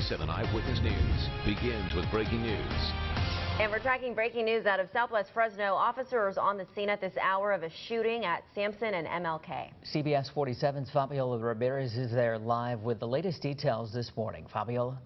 7 Eyewitness News begins with breaking news. And we're tracking breaking news out of Southwest Fresno. Officers on the scene at this hour of a shooting at Sampson and MLK. CBS 47's Fabiola Ramirez is there live with the latest details this morning. Fabiola?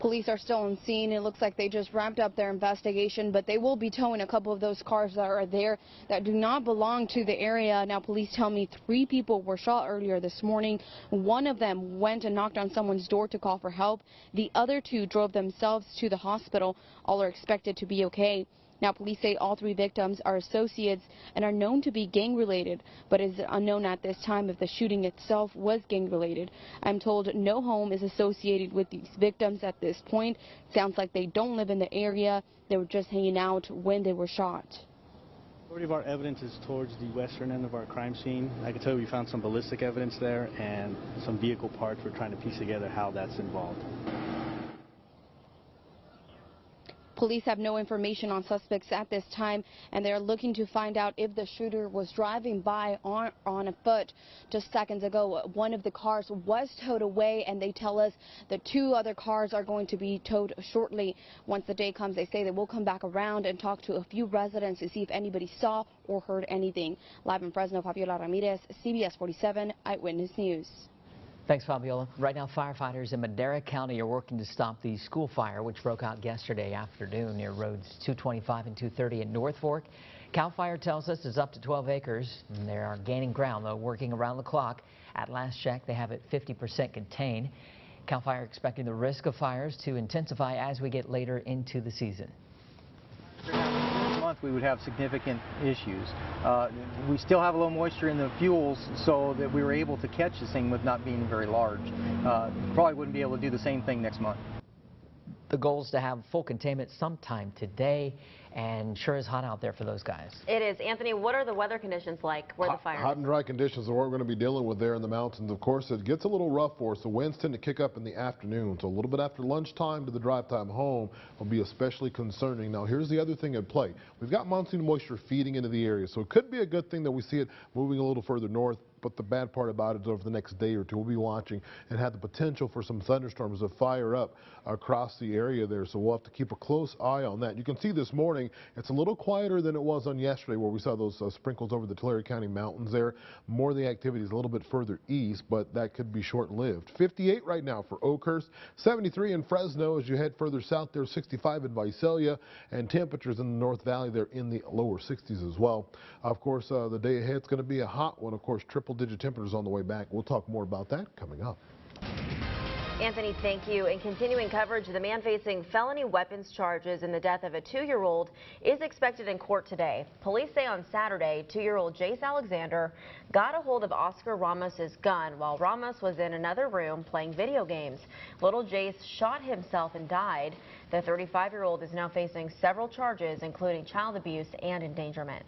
Police are still on scene. It looks like they just wrapped up their investigation, but they will be towing a couple of those cars that are there that do not belong to the area. Now, police tell me 3 people were shot earlier this morning. One of them went and knocked on someone's door to call for help. The other 2 drove themselves to the hospital. All are expected to be okay. Now, police say all 3 victims are associates and are known to be gang-related, but it is unknown at this time if the shooting itself was gang-related. I'm told no home is associated with these victims at this point. Sounds like they don't live in the area. They were just hanging out when they were shot. Majority of our evidence is towards the western end of our crime scene. I can tell you we found some ballistic evidence there and some vehicle parts. We're trying to piece together how that's involved. Police have no information on suspects at this time, and they're looking to find out if the shooter was driving by on a foot. Just seconds ago, one of the cars was towed away, and they tell us the 2 other cars are going to be towed shortly. Once the day comes, they say they will come back around and talk to a few residents to see if anybody saw or heard anything. Live in Fresno, Fabiola Ramirez, CBS 47 Eyewitness News. Thanks, Fabiola. Right now, firefighters in Madera County are working to stop the school fire, which broke out yesterday afternoon near roads 225 and 230 in North Fork. CAL FIRE tells us it's up to 12 acres, and they are gaining ground, though, working around the clock. At last check, they have it 50% contained. CAL FIRE expecting the risk of fires to intensify as we get later into the season. We would have significant issues. We still have a little moisture in the fuels, so that we were able to catch this thing with not being very large. Probably wouldn't be able to do the same thing next month. The goal is to have full containment sometime today, and sure is hot out there for those guys. It is. Anthony, what are the weather conditions like where the fire is? Hot and dry conditions are what we're going to be dealing with there in the mountains. Of course, it gets a little rough for us. The winds tend to kick up in the afternoon, so a little bit after lunchtime to the drive time home will be especially concerning. Now, here's the other thing at play. We've got monsoon moisture feeding into the area, so it could be a good thing that we see it moving a little further north. But the bad part about it is over the next day or 2, we'll be watching and have the potential for some thunderstorms to fire up across the area there. So we'll have to keep a close eye on that. You can see this morning it's a little quieter than it was on yesterday, where we saw those sprinkles over the Tulare County mountains there. More of the activity is a little bit further east, but that could be short-lived. 58 right now for Oakhurst, 73 in Fresno as you head further south there, 65 in Visalia, and temperatures in the North Valley there in the lower 60s as well. Of course, the day ahead is going to be a hot one. Of course, triple-digit temperatures on the way back. We'll talk more about that coming up. Anthony, thank you. In continuing coverage, the man facing felony weapons charges in the death of a 2-year-old is expected in court today. Police say on Saturday, 2-year-old Jace Alexander got a hold of Oscar Ramos's gun while Ramos was in another room playing video games. Little Jace shot himself and died. The 35-year-old is now facing several charges, including child abuse and endangerment.